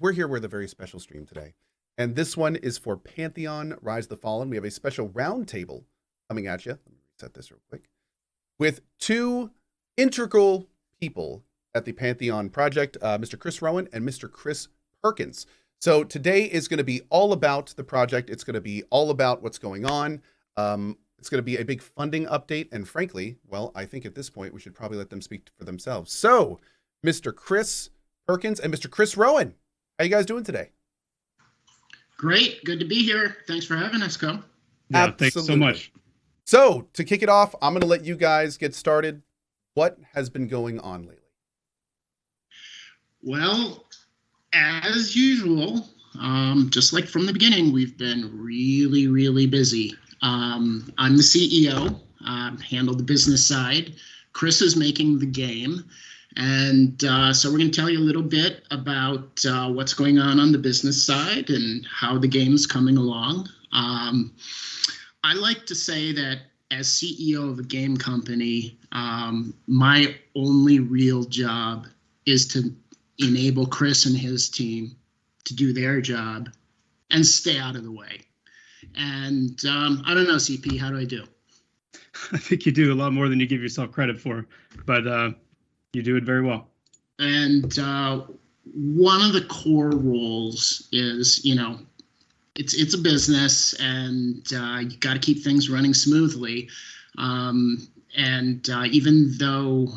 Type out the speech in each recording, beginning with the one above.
we're here with a very special stream today. And this one is for Pantheon, Rise of the Fallen. We have a special roundtable coming at you. Let me reset this real quick. With two integral people at the Pantheon project, Mr. Chris Rowan and Mr. Chris Perkins. So today is going to be all about the project. It's going to be all about what's going on. It's going to be a big funding update. And frankly, well, I think at this point, we should probably let them speak for themselves. So, Mr. Chris Perkins and Mr. Chris Rowan, how you guys doing today? Great. Good to be here. Thanks for having us, Co. Yeah, thanks so much. So, to kick it off, I'm going to let you guys get started. What has been going on lately? Well, as usual, just like from the beginning, we've been really, really busy. I'm the CEO, handle the business side. Chris is making the game. And so we're going to tell you a little bit about what's going on the business side and how the game's coming along. I like to say that as CEO of a game company, my only real job is to enable Chris and his team to do their job and stay out of the way. And I don't know, CP, how do I do? I think you do a lot more than you give yourself credit for, but you do it very well. And one of the core roles is, it's a business, and you got to keep things running smoothly. And even though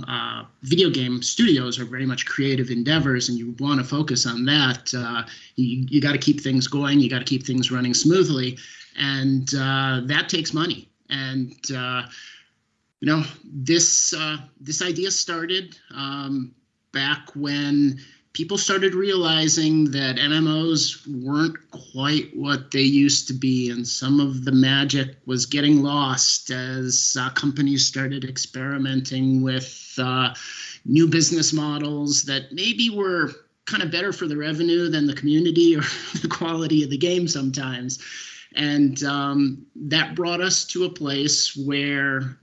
video game studios are very much creative endeavors and you want to focus on that, you got to keep things going, you got to keep things running smoothly, and that takes money. And this idea started back when people started realizing that MMOs weren't quite what they used to be, and some of the magic was getting lost as companies started experimenting with new business models that maybe were kind of better for the revenue than the community or the quality of the game sometimes. And that brought us to a place where,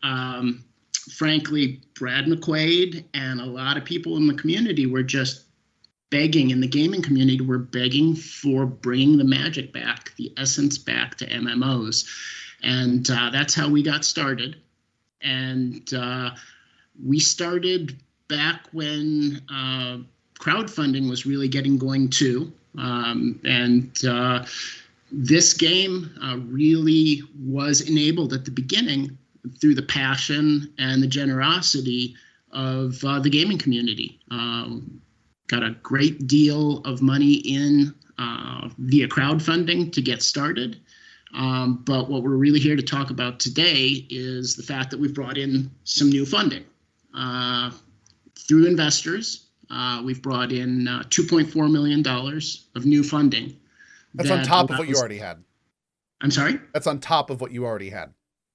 frankly, Brad McQuaid and a lot of people in the community were just begging, in the gaming community, were begging for bringing the magic back, the essence back to MMOs. And that's how we got started. And we started back when crowdfunding was really getting going too. This game really was enabled at the beginning through the passion and the generosity of the gaming community. Got a great deal of money in via crowdfunding to get started. But what we're really here to talk about today is the fact that we've brought in some new funding. Through investors, we've brought in $2.4 million of new funding. That's on top of what you already had. I'm sorry? That's on top of what you already had.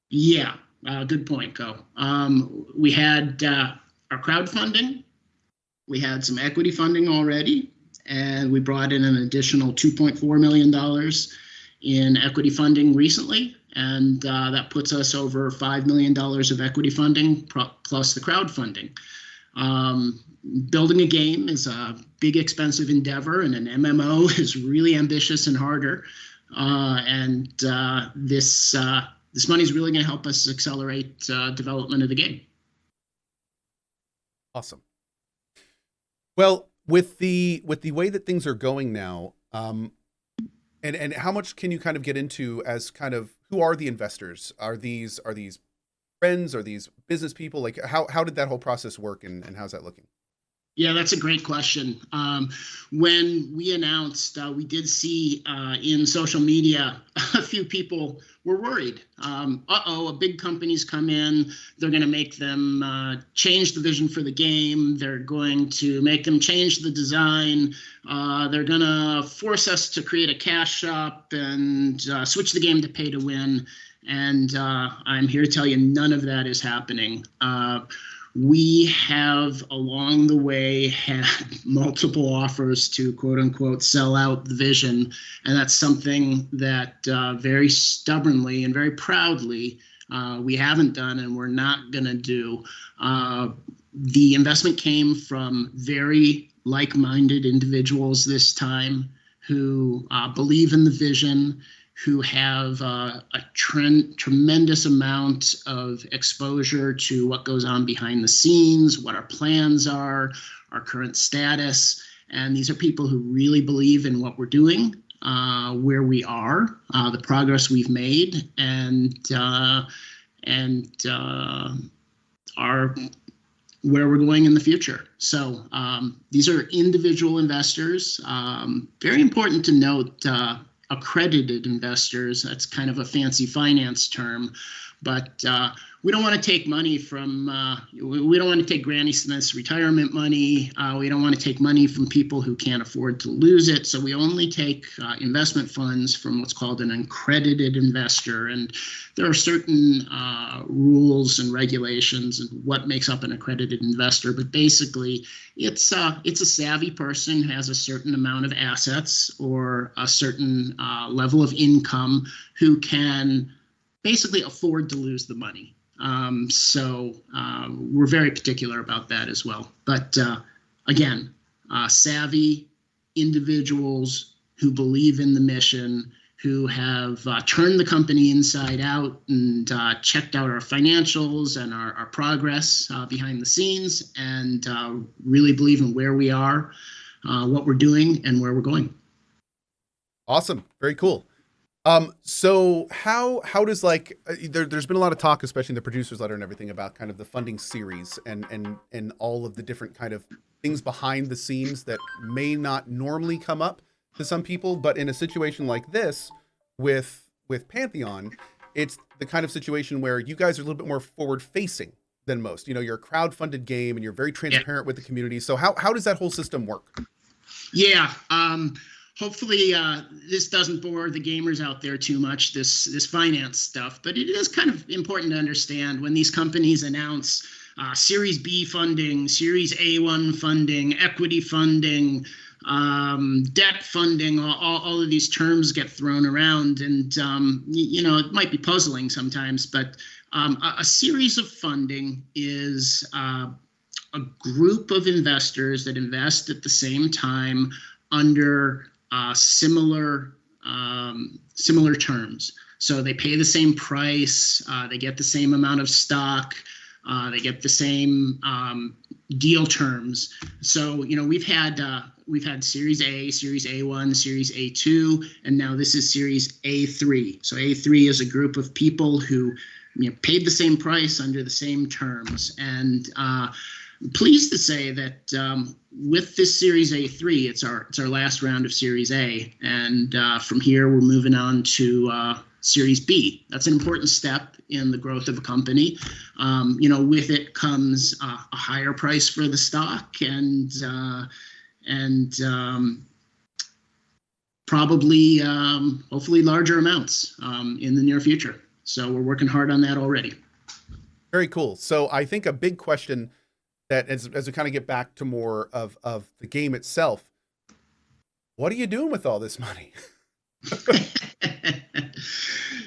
Yeah, good point, Co. We had our crowdfunding. We had some equity funding already, and we brought in an additional $2.4 million in equity funding recently, and that puts us over $5 million of equity funding plus the crowdfunding. Building a game is a big, expensive endeavor, and an MMO is really ambitious and harder. This money is really going to help us accelerate development of the game. Awesome. Well, with the way that things are going now, and how much can you kind of get into as kind of who are the investors? Are these friends? Are these business people? Like how did that whole process work, and how's that looking? Yeah, that's a great question. When we announced, we did see in social media, a few people were worried. A big company's come in. They're going to make them change the vision for the game. They're going to make them change the design. They're going to force us to create a cash shop and switch the game to pay to win. And I'm here to tell you none of that is happening. We have, along the way, had multiple offers to, quote unquote, sell out the vision. And that's something that very stubbornly and very proudly we haven't done and we're not going to do. The investment came from very like-minded individuals this time who believe in the vision, who have a tremendous amount of exposure to what goes on behind the scenes, what our plans are, our current status. And these are people who really believe in what we're doing, where we are, the progress we've made, and are where we're going in the future. So these are individual investors. Very important to note, accredited investors. That's kind of a fancy finance term, but we don't want to take money from, we don't want to take Granny Smith's retirement money. We don't want to take money from people who can't afford to lose it. So we only take investment funds from what's called an accredited investor. And there are certain rules and regulations and what makes up an accredited investor. But basically, it's a savvy person who has a certain amount of assets or a certain level of income who can basically afford to lose the money. So we're very particular about that as well. But again, savvy individuals who believe in the mission, who have turned the company inside out and checked out our financials and our progress behind the scenes, and really believe in where we are, what we're doing, and where we're going. Awesome. Very cool. So how does there's been a lot of talk, especially in the producer's letter and everything, about kind of the funding series and all of the different kind of things behind the scenes that may not normally come up to some people, but in a situation like this with Pantheon, it's the kind of situation where you guys are a little bit more forward facing than most. You know, you're a crowd-funded game and you're very transparent with the community. So how does that whole system work? Yeah. Hopefully this doesn't bore the gamers out there too much, this finance stuff, but it is kind of important to understand when these companies announce Series B funding, Series A1 funding, equity funding, debt funding, all of these terms get thrown around, and it might be puzzling sometimes, but a series of funding is a group of investors that invest at the same time under similar terms. So they pay the same price, they get the same amount of stock, they get the same deal terms. So we've had Series A, Series A1, Series A2, and now this is Series A3. So A3 is a group of people who paid the same price under the same terms, and pleased to say that with this Series A3, it's our last round of Series A, and from here we're moving on to Series B. That's an important step in the growth of a company. With it comes a higher price for the stock and probably, hopefully, larger amounts in the near future. So we're working hard on that already. Very cool. So I think a big question that as we kind of get back to more of the game itself, what are you doing with all this money?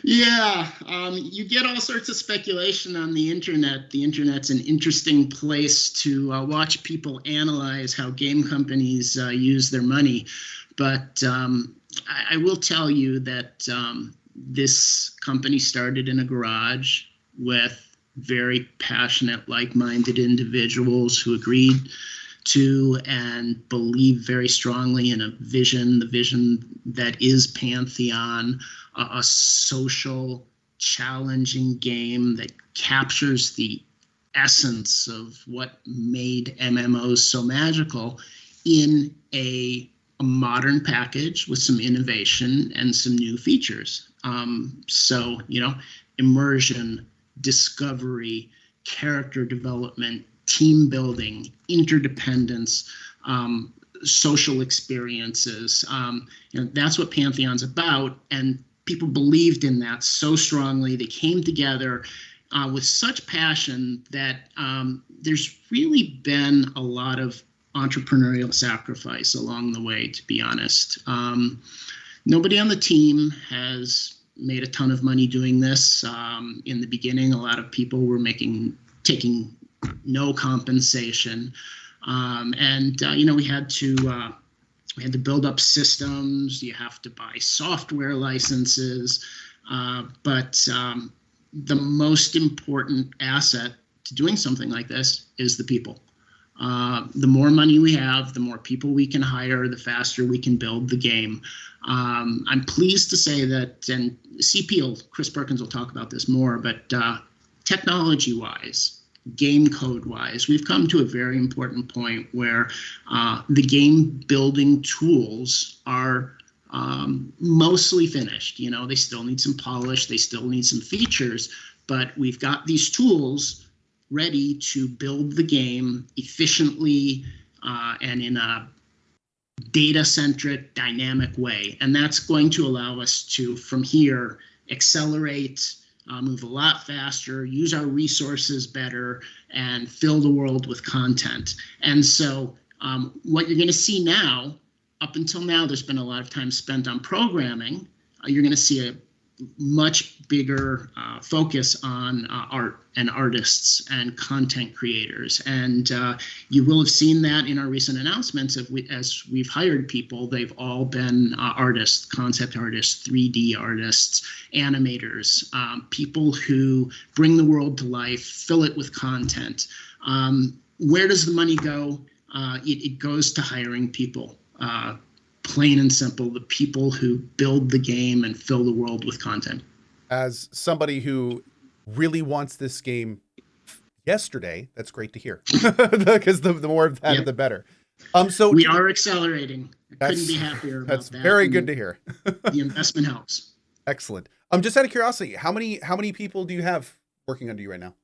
Yeah, you get all sorts of speculation on the internet. The internet's an interesting place to watch people analyze how game companies use their money. But I will tell you that this company started in a garage with very passionate, like-minded individuals who agreed to and believe very strongly in the vision that is Pantheon, a social, challenging game that captures the essence of what made MMOs so magical in a modern package with some innovation and some new features. So, immersion, discovery, character development, team building, interdependence, social experiences. That's what Pantheon's about, and people believed in that so strongly. They came together with such passion that there's really been a lot of entrepreneurial sacrifice along the way, to be honest. Nobody on the team has made a ton of money doing this. In the beginning, a lot of people were taking no compensation. We had to build up systems. You have to buy software licenses, but the most important asset to doing something like this is the people. The more money we have, the more people we can hire, the faster we can build the game. I'm pleased to say that, and Chris Perkins will talk about this more, but technology-wise, game code-wise, we've come to a very important point where the game building tools are mostly finished. They still need some polish, they still need some features, but we've got these tools ready to build the game efficiently and in a data-centric, dynamic way. And that's going to allow us to, from here, accelerate, move a lot faster, use our resources better, and fill the world with content. And so what you're going to see now, up until now, there's been a lot of time spent on programming. You're going to see a much bigger focus on art and artists and content creators. And you will have seen that in our recent announcements as we've hired people. They've all been artists, concept artists, 3D artists, animators, people who bring the world to life, fill it with content. Where does the money go? It goes to hiring people. Plain and simple, the people who build the game and fill the world with content. As somebody who really wants this game yesterday, that's great to hear, because the more of that, the better. So we are accelerating. I couldn't be happier about that's that. Very good to hear. The investment helps. Excellent. Just out of curiosity, how many people do you have working under you right now?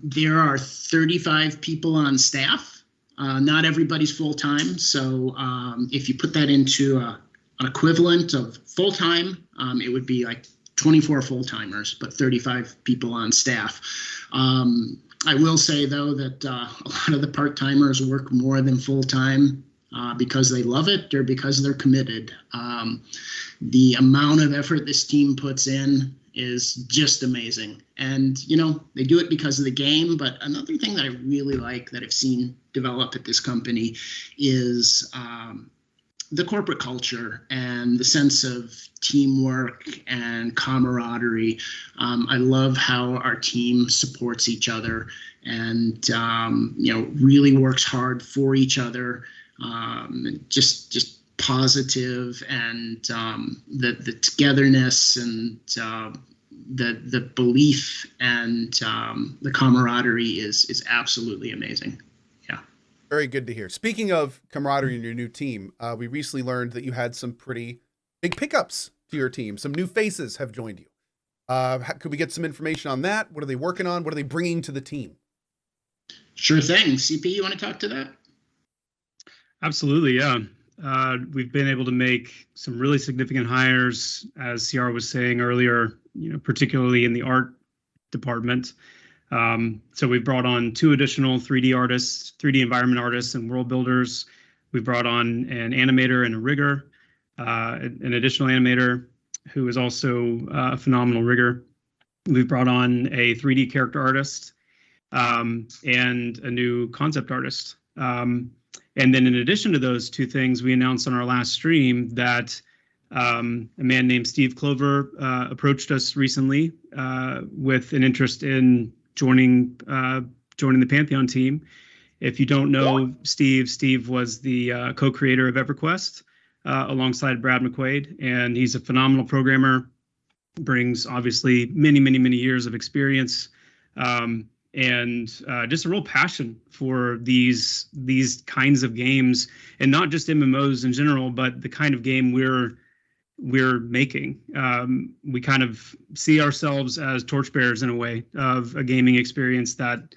There are 35 people on staff. Not everybody's full-time, so if you put that into an equivalent of full-time, it would be like 24 full-timers, but 35 people on staff. I will say, though, that a lot of the part-timers work more than full-time because they love it or because they're committed. The amount of effort this team puts in is just amazing. And, they do it because of the game. But another thing that I really like that I've seen develop at this company is the corporate culture and the sense of teamwork and camaraderie. I love how our team supports each other and, really works hard for each other. Just positive, and the togetherness and the belief and the camaraderie is absolutely amazing. Yeah. Very good to hear. Speaking of camaraderie in your new team, we recently learned that you had some pretty big pickups to your team. Some new faces have joined you. Could we get some information on that? What are they working on? What are they bringing to the team? Sure thing. CP, you want to talk to that? Absolutely, yeah. We've been able to make some really significant hires, as CR was saying earlier, particularly in the art department. So we've brought on 2 additional 3D artists, 3D environment artists and world builders. We've brought on an animator and a rigger, an additional animator who is also a phenomenal rigger. We've brought on a 3D character artist and a new concept artist. And then in addition to those 2 things, we announced on our last stream that a man named Steve Clover approached us recently with an interest in joining the Pantheon team. If you don't know Steve was the co-creator of EverQuest alongside Brad McQuaid, and he's a phenomenal programmer, brings obviously many years of experience. And just a real passion for these kinds of games, and not just MMOs in general, but the kind of game we're making. We kind of see ourselves as torchbearers in a way of a gaming experience that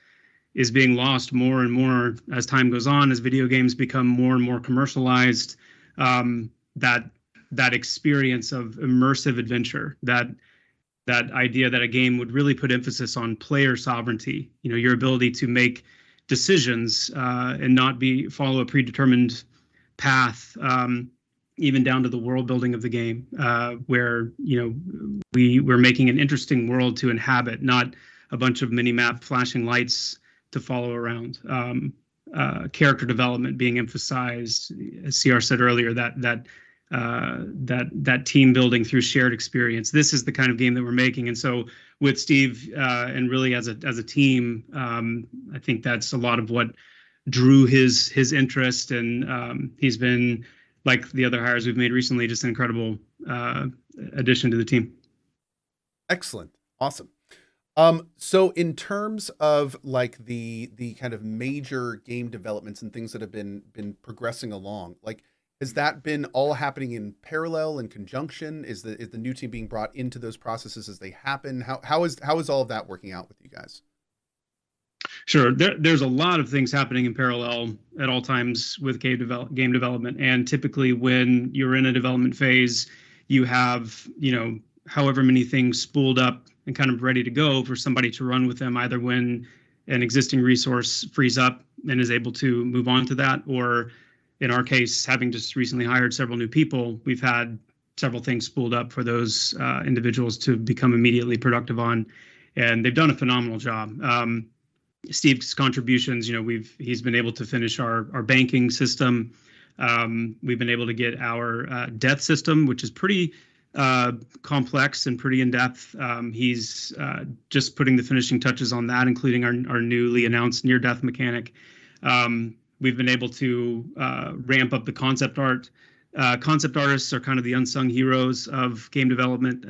is being lost more and more as time goes on, as video games become more and more commercialized. That experience of immersive adventure, that idea that a game would really put emphasis on player sovereignty, your ability to make decisions and not follow a predetermined path, even down to the world building of the game, where we're making an interesting world to inhabit, not a bunch of mini-map flashing lights to follow around. character development being emphasized, as CR said earlier, that team building through shared experience. This is the kind of game that we're making, and so with Steve and really as a team, I think that's a lot of what drew his interest, and he's been, like the other hires we've made recently, just an incredible addition to the team. Excellent. Awesome. So in terms of like the kind of major game developments and things that have been progressing along, like, has that been all happening in parallel, in conjunction? Is the new team being brought into those processes as they happen? How is all of that working out with you guys? Sure. There's a lot of things happening in parallel at all times with game development. And typically when you're in a development phase, you have, however many things spooled up and kind of ready to go for somebody to run with them, either when an existing resource frees up and is able to move on to that, or in our case, having just recently hired several new people, we've had several things spooled up for those individuals to become immediately productive on. And they've done a phenomenal job. Steve's contributions, he's been able to finish our banking system. We've been able to get our death system, which is pretty complex and pretty in-depth. He's just putting the finishing touches on that, including our newly announced near-death mechanic. We've been able to ramp up the concept art. Concept artists are kind of the unsung heroes of game development.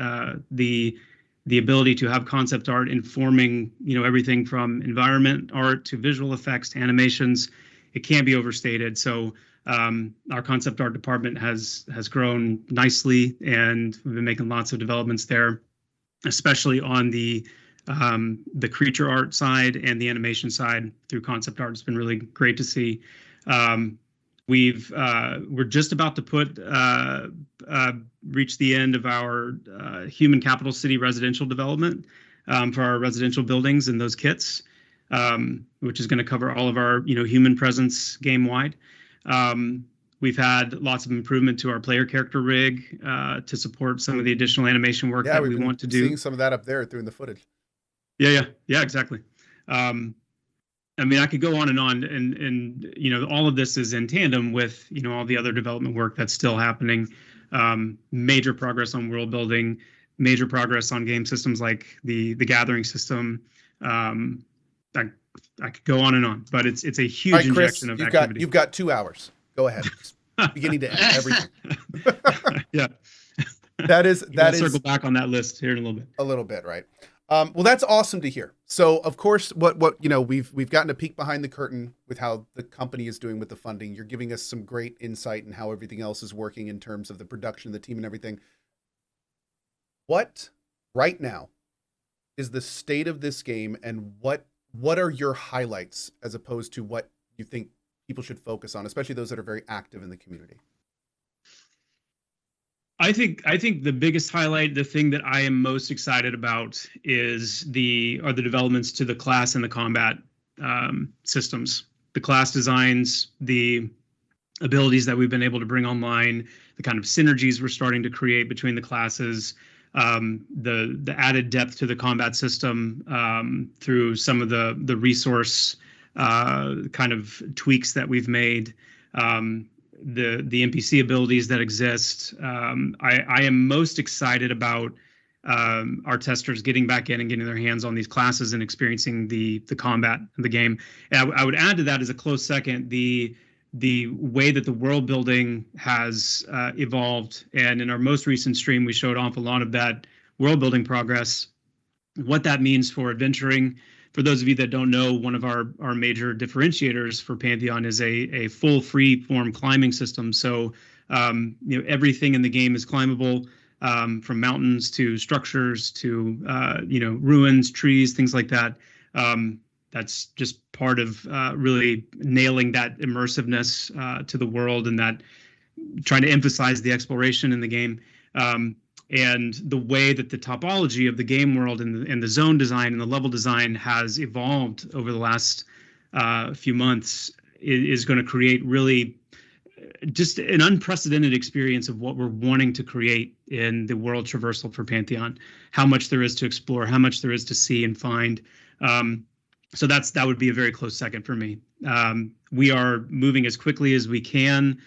The ability to have concept art informing, everything from environment art to visual effects to animations, it can't be overstated. So our concept art department has grown nicely, and we've been making lots of developments there, especially on the creature art side and the animation side through concept art. It's been really great to see. We're just about to reach the end of our human capital city residential development for our residential buildings and those kits, which is going to cover all of our human presence game wide. We've had lots of improvement to our player character rig to support some of the additional animation work that we want to do. Seeing some of that up there through in the footage. Yeah, exactly. I could go on, and all of this is in tandem with all the other development work that's still happening. Major progress on world building, major progress on game systems like the gathering system. I could go on and on, but it's a huge All right, Chris, injection of activity. You've got 2 hours. Go ahead, beginning to end, everything. Yeah, that is circle back on that list here in a little bit. A little bit, right? Well, that's awesome to hear. So, of course, what we've gotten a peek behind the curtain with how the company is doing with the funding. You're giving us some great insight in how everything else is working in terms of the production, the team, and everything. What right now is the state of this game, and what are your highlights as opposed to what you think people should focus on, especially those that are very active in the community? I think the biggest highlight, the thing that I am most excited about, are the developments to the class and the combat systems, the class designs, the abilities that we've been able to bring online, the kind of synergies we're starting to create between the classes, the added depth to the combat system through some of the resource kind of tweaks that we've made. The NPC abilities that exist. I am most excited about our testers getting back in and getting their hands on these classes and experiencing the combat in the game. And I would add to that as a close second, the way that the world building has evolved. And in our most recent stream, we showed off a lot of that world building progress, what that means for adventuring. For those of you that don't know, one of our major differentiators for Pantheon is a full free form climbing system. So everything in the game is climbable, from mountains to structures to ruins, trees, things like that. That's just part of really nailing that immersiveness to the world, and that trying to emphasize the exploration in the game. And the way that the topology of the game world and the zone design and the level design has evolved over the last few months is going to create really just an unprecedented experience of what we're wanting to create in the world traversal for Pantheon. How much there is to explore, how much there is to see and find. So that would be a very close second for me. we are moving as quickly as we can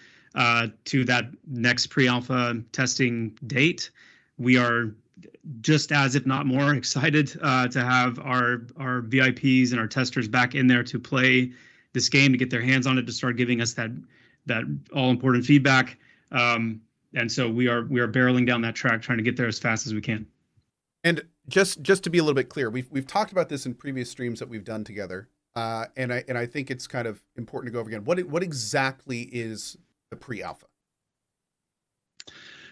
to that next pre-alpha testing date. We are just as, if not more, excited to have our VIPs and our testers back in there to play this game, to get their hands on it, to start giving us that all important feedback. And so we are barreling down that track, trying to get there as fast as we can. And just to be a little bit clear, we've talked about this in previous streams that we've done together, and I think it's kind of important to go over again. What exactly is the pre-alpha?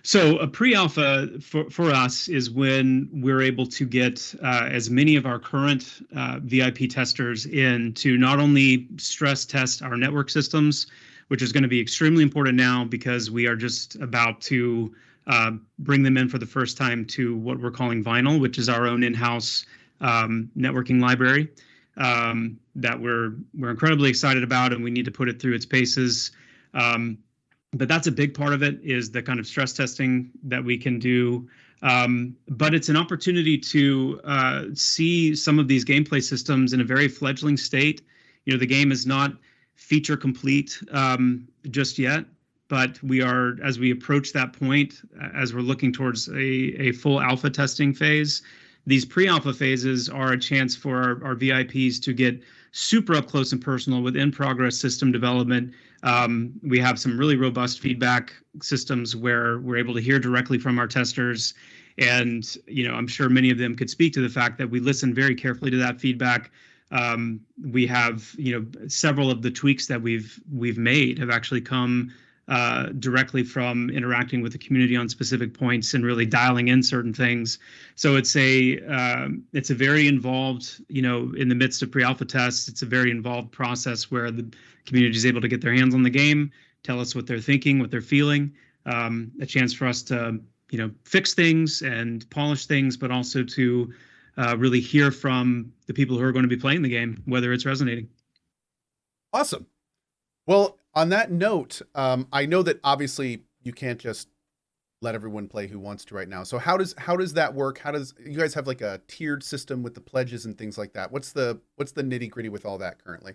So a pre-alpha for us is when we're able to get as many of our current VIP testers in to not only stress test our network systems, which is going to be extremely important now because we are just about to bring them in for the first time to what we're calling Vinyl, which is our own in-house networking library that we're incredibly excited about, and we need to put it through its paces. But that's a big part of it, is the kind of stress testing that we can do. But it's an opportunity to see some of these gameplay systems in a very fledgling state. You know, the game is not feature complete just yet, but we are, as we approach that point, as we're looking towards a full alpha testing phase, these pre-alpha phases are a chance for our VIPs to get super up close and personal with in-progress system development. We have some really robust feedback systems where we're able to hear directly from our testers. And, you know, I'm sure many of them could speak to the fact that we listen very carefully to that feedback. We have, you know, several of the tweaks that we've made have actually come directly from interacting with the community on specific points and really dialing in certain things. So it's a very involved, you know, in the midst of pre-alpha tests, it's a very involved process where the community is able to get their hands on the game, tell us what they're thinking, what they're feeling, a chance for us to, you know, fix things and polish things, but also to really hear from the people who are going to be playing the game, whether it's resonating. Awesome. Well, on that note, I know that obviously you can't just let everyone play who wants to right now. So how does that work? How does you guys have like a tiered system with the pledges and things like that? What's the nitty gritty with all that currently?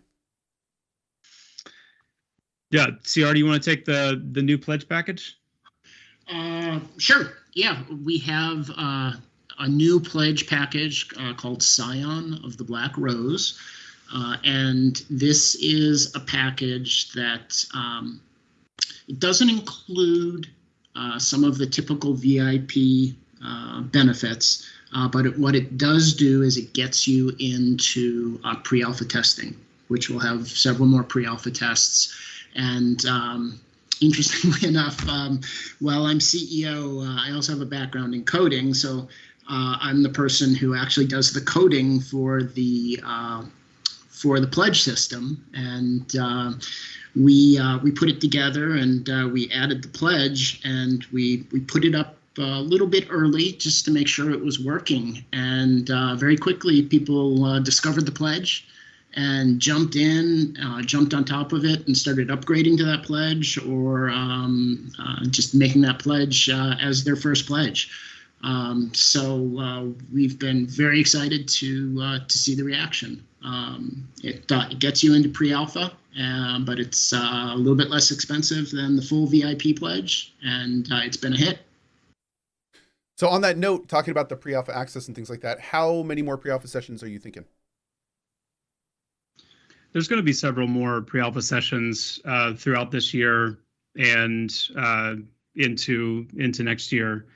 Yeah, CR, do you want to take the new pledge package? Sure. Yeah, we have a new pledge package called Scion of the Black Rose. And this is a package that it doesn't include some of the typical VIP benefits, but what it does do is it gets you into pre-alpha testing, which will have several more pre-alpha tests. And interestingly enough, while I'm CEO, I also have a background in coding. So I'm the person who actually does the coding for the pledge system, and we put it together, and we added the pledge, and we put it up a little bit early just to make sure it was working. And very quickly, people discovered the pledge and jumped on top of it and started upgrading to that pledge, or just making that pledge as their first pledge. So we've been very excited to see the reaction. It gets you into pre-alpha, but it's a little bit less expensive than the full VIP pledge, and it's been a hit. So on that note, talking about the pre-alpha access and things like that, how many more pre-alpha sessions are you thinking? There's going to be several more pre-alpha sessions throughout this year and into next year.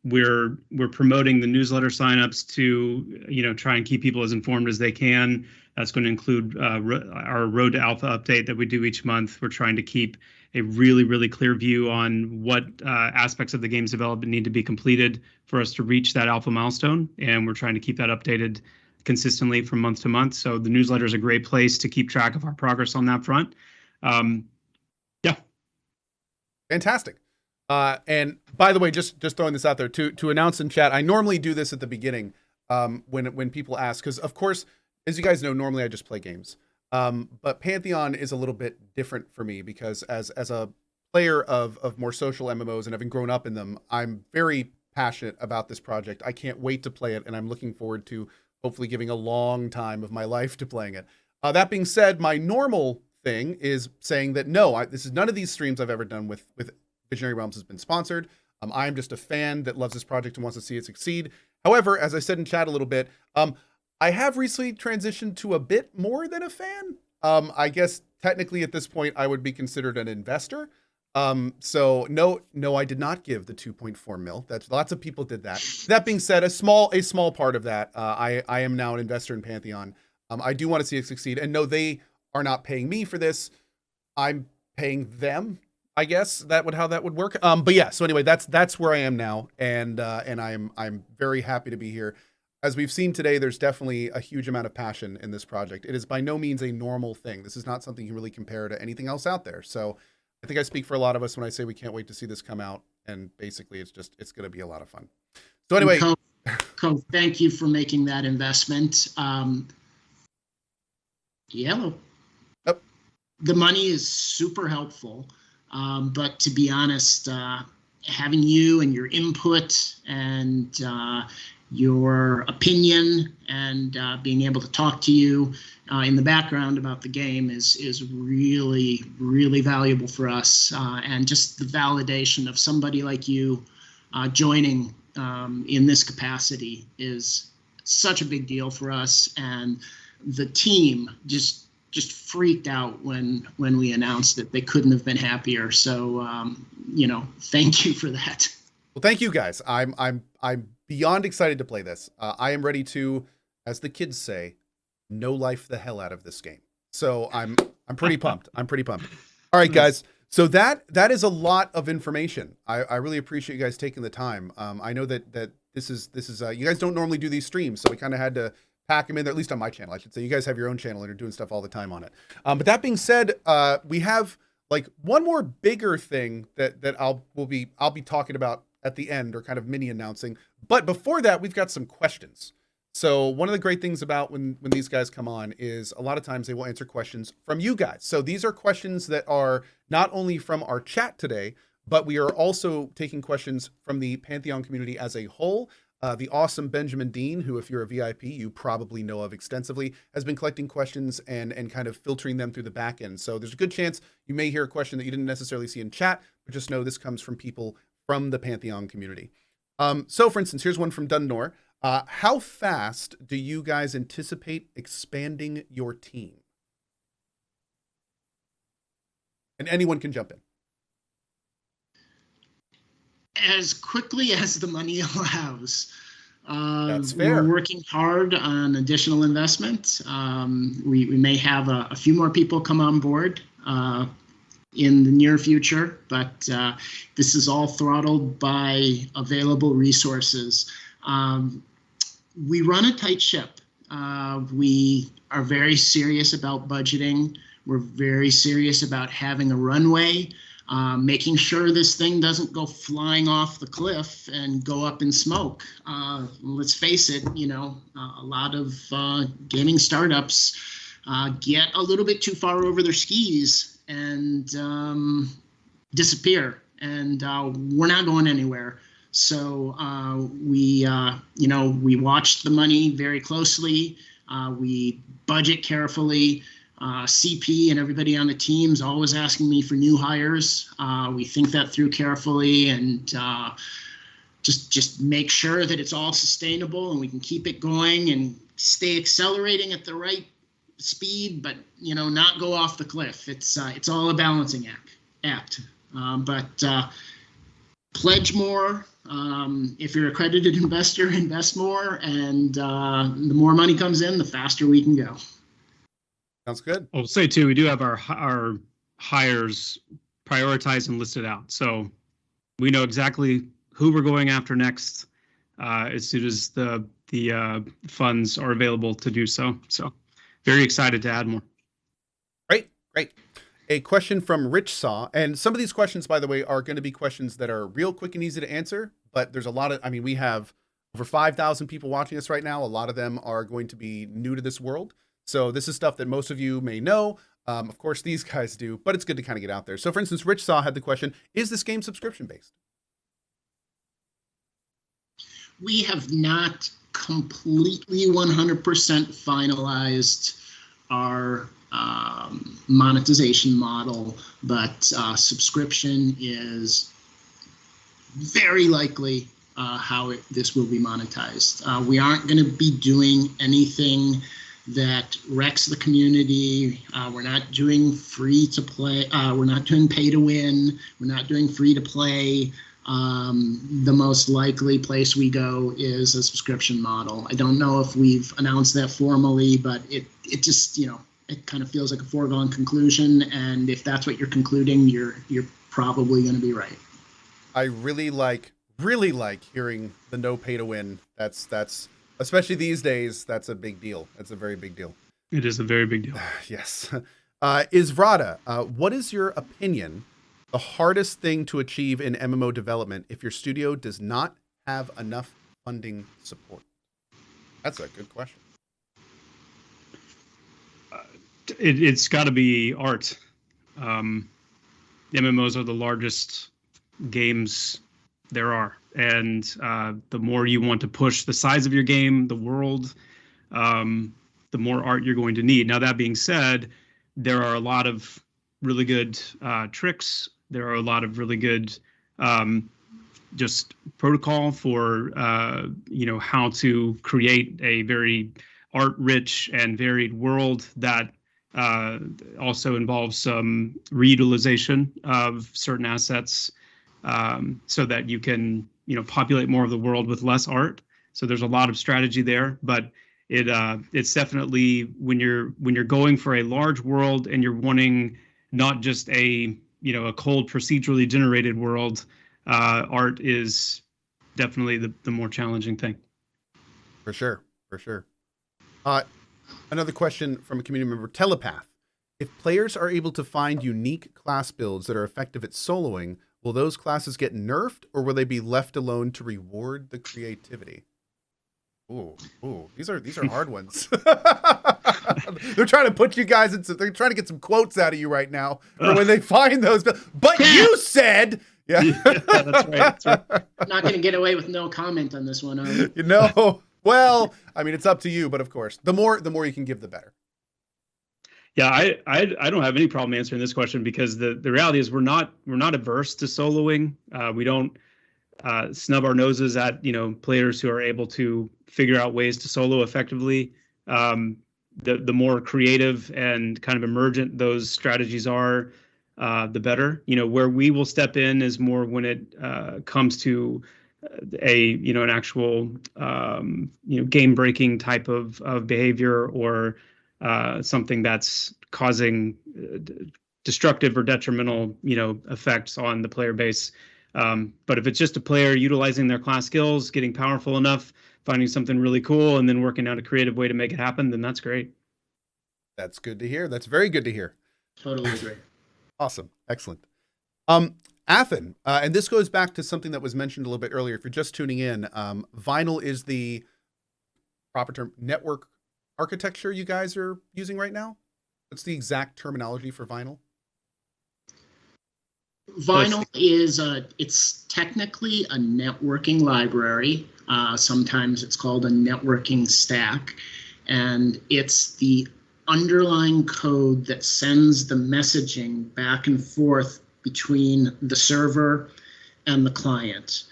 We're promoting the newsletter signups to, you know, try and keep people as informed as they can. That's going to include our Road to Alpha update that we do each month. We're trying to keep a really, really clear view on what aspects of the game's development need to be completed for us to reach that alpha milestone. And we're trying to keep that updated consistently from month to month. So the newsletter is a great place to keep track of our progress on that front. Yeah. Fantastic. And by the way, just throwing this out there to announce in chat, I normally do this at the beginning when people ask, because of course, as you guys know, normally I just play games. But Pantheon is a little bit different for me because as a player of more social MMOs and having grown up in them, I'm very passionate about this project. I can't wait to play it, and I'm looking forward to hopefully giving a long time of my life to playing it. That being said, my normal thing is saying that no, this is none of these streams I've ever done with Visionary Realms has been sponsored. I'm just a fan that loves this project and wants to see it succeed. However, as I said in chat a little bit, I have recently transitioned to a bit more than a fan. I guess technically at this point I would be considered an investor. So no, I did not give the 2.4 mil. That's lots of people did that. That being said, a small part of that, I am now an investor in Pantheon. I do want to see it succeed, and no, they are not paying me for this. I'm paying them, I guess how that would work. But yeah, so anyway, that's where I am now, and I'm very happy to be here. As we've seen today, there's definitely a huge amount of passion in this project. It is by no means a normal thing. This is not something you can really compare to anything else out there. So I think I speak for a lot of us when I say we can't wait to see this come out. And basically, it's going to be a lot of fun. So anyway, Cohh, thank you for making that investment. Yellow. Yep. The money is super helpful, but to be honest, having you and your input and your opinion and being able to talk to you in the background about the game is really, really valuable for us. And just the validation of somebody like you joining in this capacity is such a big deal for us. And the team just freaked out when we announced it. They couldn't have been happier. So, thank you for that. Well, thank you guys. I'm beyond excited to play this. I am ready to, as the kids say, no life the hell out of this game. So I'm pretty pumped. I'm pretty pumped. All right, guys. So that is a lot of information. I really appreciate you guys taking the time. I know that this is you guys don't normally do these streams, so we kind of had to pack them in there, at least on my channel, I should say. You guys have your own channel and are doing stuff all the time on it. But that being said, we have like one more bigger thing that I'll be talking about at the end, or kind of mini announcing. But before that, we've got some questions. So one of the great things about when these guys come on is a lot of times they will answer questions from you guys. So these are questions that are not only from our chat today, but we are also taking questions from the Pantheon community as a whole. The awesome Benjamin Dean, who, if you're a VIP, you probably know of extensively, has been collecting questions and kind of filtering them through the back end. So there's a good chance you may hear a question that you didn't necessarily see in chat, but just know this comes from people from the Pantheon community. So for instance, here's one from Dundor. How fast do you guys anticipate expanding your team? And anyone can jump in. As quickly as the money allows. That's fair. We're working hard on additional investment. We may have a few more people come on board in the near future, but this is all throttled by available resources. We run a tight ship. We are very serious about budgeting. We're very serious about having a runway, making sure this thing doesn't go flying off the cliff and go up in smoke. Let's face it, a lot of gaming startups get a little bit too far over their skis and disappear, and we're not going anywhere. So we watch the money very closely. We budget carefully. CP and everybody on the team is always asking me for new hires. We think that through carefully and just make sure that it's all sustainable and we can keep it going and stay accelerating at the right speed, but not go off the cliff. It's all a balancing act. But pledge more. If you're an accredited investor, invest more, and the more money comes in, the faster we can go. Sounds good. I'll say too, we do have our hires prioritized and listed out, so we know exactly who we're going after next as soon as the funds are available to do so. So very excited to add more. Great. A question from Rich Saw, and some of these questions, by the way, are going to be questions that are real quick and easy to answer, but there's a lot of, we have over 5,000 people watching us right now. A lot of them are going to be new to this world. So this is stuff that most of you may know. Of course, these guys do, but it's good to kind of get out there. So for instance, Rich Saw had the question, is this game subscription based? We have not completely 100% finalized our monetization model, but subscription is very likely how this will be monetized. We aren't going to be doing anything that wrecks the community. We're not doing free to play. We're not doing pay to win. We're not doing free to play. The most likely place we go is a subscription model. I don't know if we've announced that formally, but it just, it kind of feels like a foregone conclusion. And if that's what you're concluding, you're probably going to be right. I really like hearing the no pay to win. That's especially these days. That's a big deal. That's a very big deal. It is a very big deal. Yes. Isvrada, what is your opinion? The hardest thing to achieve in MMO development if your studio does not have enough funding support? That's a good question. It's got to be art. MMOs are the largest games there are, and the more you want to push the size of your game, the world, the more art you're going to need. Now, that being said, there are a lot of really good tricks. There are a lot of really good just protocol for how to create a very art-rich and varied world that also involves some reutilization of certain assets, so that you can populate more of the world with less art. So there's a lot of strategy there, but it's definitely when you're going for a large world and you're wanting not just a cold procedurally generated world, art is definitely the more challenging thing. For sure. Another question from a community member, Telepath. If players are able to find unique class builds that are effective at soloing, will those classes get nerfed, or will they be left alone to reward the creativity? Ooh, these are hard ones. They're trying to put you guys they're trying to get some quotes out of you right now for when they find those. But you said, yeah, that's right. Not going to get away with no comment on this one, are we? Well, I mean, it's up to you, but of course, the more you can give, the better. Yeah, I don't have any problem answering this question, because the reality is we're not averse to soloing. We don't snub our noses at players who are able to figure out ways to solo effectively. The more creative and kind of emergent those strategies are, the better. Where we will step in is more when it comes to an actual game breaking type of behavior, or something that's causing destructive or detrimental effects on the player base. But if it's just a player utilizing their class skills, getting powerful enough, finding something really cool, and then working out a creative way to make it happen, then that's great. That's good to hear. That's very good to hear. Totally agree. Awesome. Excellent. Athen, and this goes back to something that was mentioned a little bit earlier. If you're just tuning in, Vinyl is the proper term, network architecture you guys are using right now? What's the exact terminology for Vinyl? Vinyl is it's technically a networking library. Sometimes it's called a networking stack, and it's the underlying code that sends the messaging back and forth between the server and the client.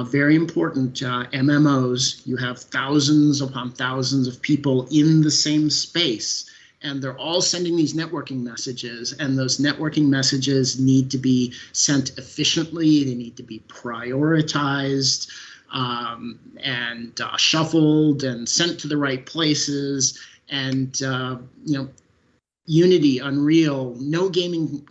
Very important, MMOs, you have thousands upon thousands of people in the same space, and they're all sending these networking messages, and those networking messages need to be sent efficiently. They need to be prioritized and shuffled and sent to the right places. And Unity, Unreal, no gaming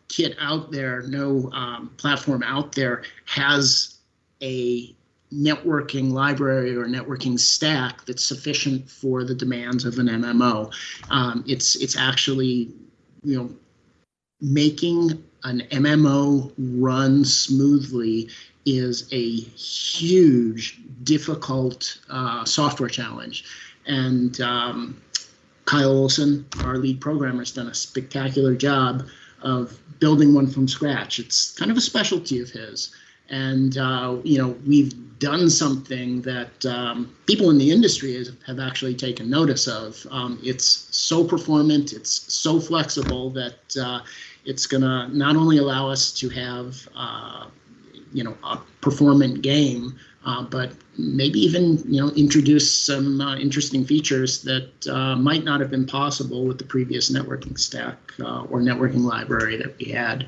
kit out there, no platform out there has a networking library or networking stack that's sufficient for the demands of an MMO. It's actually, making an MMO run smoothly is a huge, difficult software challenge. And Kyle Olson, our lead programmer, has done a spectacular job of building one from scratch. It's kind of a specialty of his. And we've done something that people in the industry have actually taken notice of. It's so performant, it's so flexible that it's going to not only allow us to have a performant game, but maybe even introduce some interesting features that might not have been possible with the previous networking stack or networking library that we had.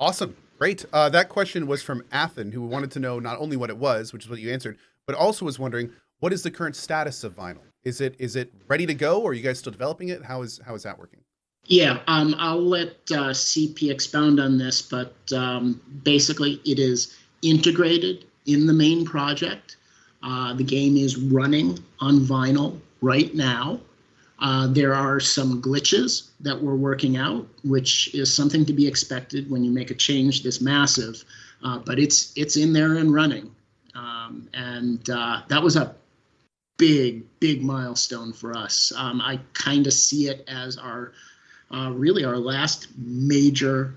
Awesome. Great. That question was from Athen, who wanted to know not only what it was, which is what you answered, but also was wondering, what is the current status of vinyl? Is it ready to go, or are you guys still developing it? How is that working? Yeah, I'll let CP expound on this, but basically it is integrated in the main project. The game is running on vinyl right now. There are some glitches that we're working out, which is something to be expected when you make a change this massive, but it's in there and running. And that was a big milestone for us. I kind of see it as our last major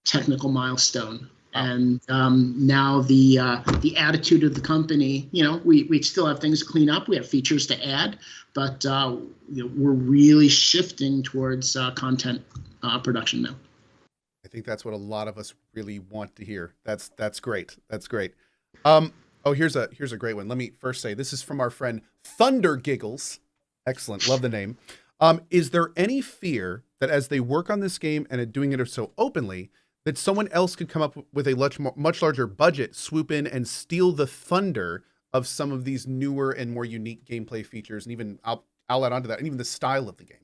technical milestone. And now the attitude of the company, we still have things to clean up. We have features to add, but we're really shifting towards content production now. I think that's what a lot of us really want to hear. That's great. That's great. Here's a great one. Let me first say, this is from our friend Thunder Giggles. Excellent. Love the name. Is there any fear that as they work on this game and doing it so openly, that someone else could come up with a much larger budget, swoop in and steal the thunder of some of these newer and more unique gameplay features, and even I'll add onto that, and even the style of the game?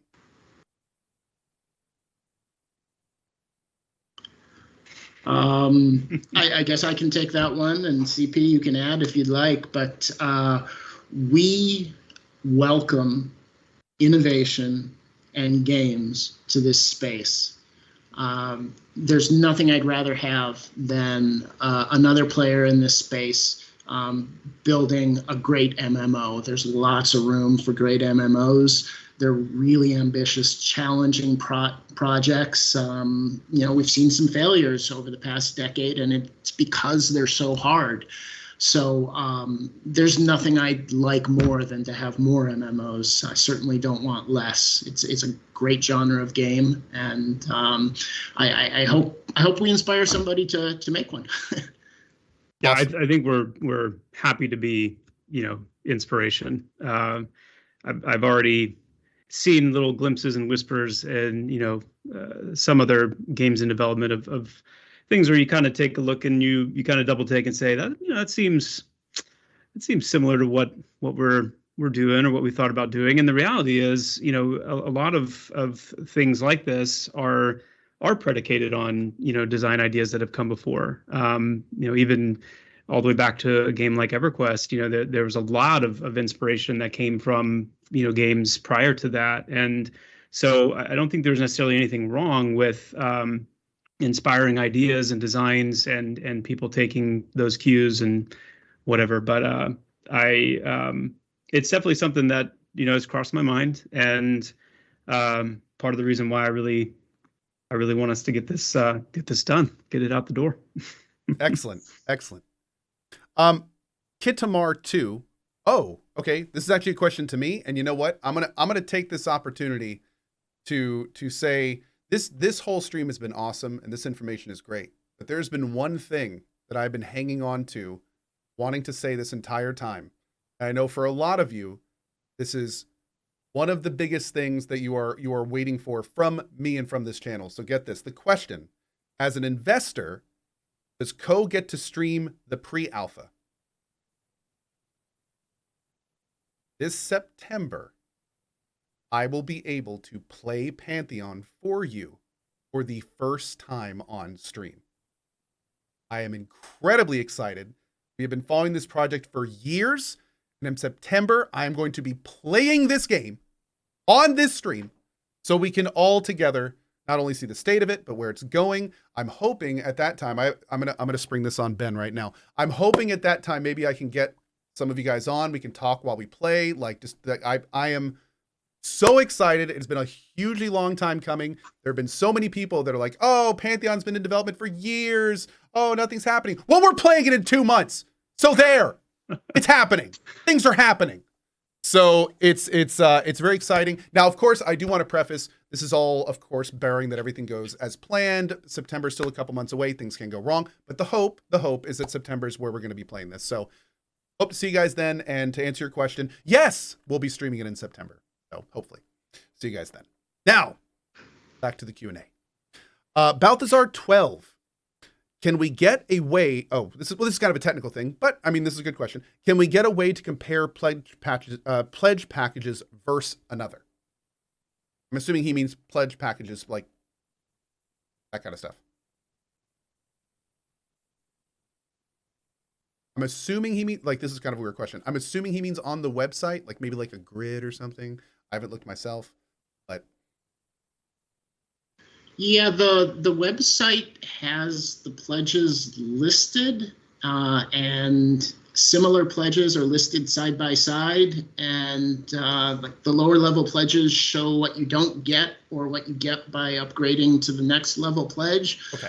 I guess I can take that one, and CP, you can add if you'd like, but we welcome innovation and games to this space. There's nothing I'd rather have than another player in this space building a great MMO. There's lots of room for great MMOs. They're really ambitious, challenging projects. We've seen some failures over the past decade, and it's because they're so hard. So there's nothing I'd like more than to have more MMOs. I certainly don't want less. It's a great genre of game, and I hope we inspire somebody to make one. Yeah, I think we're happy to be inspiration. I've already seen little glimpses and whispers, and some other games in development of things where you kind of take a look and you kind of double take and say that seems similar to what we're doing or what we thought about doing. And the reality is, a lot of things like this are predicated on design ideas that have come before. Even all the way back to a game like EverQuest, there was a lot of inspiration that came from games prior to that. And so I don't think there's necessarily anything wrong with inspiring ideas and designs and people taking those cues and whatever. But it's definitely something that has crossed my mind, and part of the reason why I really want us to get this done, get it out the door. Excellent. Kitamar 2. Oh, okay. This is actually a question to me, and you know what? I'm gonna take this opportunity to say this whole stream has been awesome, and this information is great. But there's been one thing that I've been hanging on to, wanting to say this entire time. And I know for a lot of you, this is one of the biggest things that you are waiting for from me and from this channel. So get this. The question: as an investor, does Co get to stream the pre-alpha? This September, I will be able to play Pantheon for you for the first time on stream. I am incredibly excited. We have been following this project for years, and in September, I am going to be playing this game on this stream so we can all together not only see the state of it, but where it's going. I'm hoping at that time, I'm gonna spring this on Ben right now. I'm hoping at that time maybe I can get some of you guys on. We can talk while we play. Like, just that I am So excited. It's been a hugely long time coming. There have been so many people that are like, oh, Pantheon's been in development for years. Oh, nothing's happening. Well, we're playing it in 2 months. So there, it's happening. Things are happening. So it's very exciting. Now, of course, I do want to preface, this is all, of course, bearing that everything goes as planned. September's still a couple months away. Things can go wrong. But the hope is that September is where we're going to be playing this. So hope to see you guys then. And to answer your question, yes, we'll be streaming it in September. So hopefully see you guys then. Now, back to the Q&A. Balthazar 12. Can we get a way? Oh, this is kind of a technical thing, but I mean, this is a good question. Can we get a way to compare pledge packages versus another? I'm assuming he means pledge packages, like that kind of stuff. I'm assuming he means, like, this is kind of a weird question. I'm assuming he means on the website, like maybe like a grid or something. I haven't looked myself, but. Yeah, the website has the pledges listed, and similar pledges are listed side by side, and like the lower level pledges show what you don't get or what you get by upgrading to the next level pledge. Okay.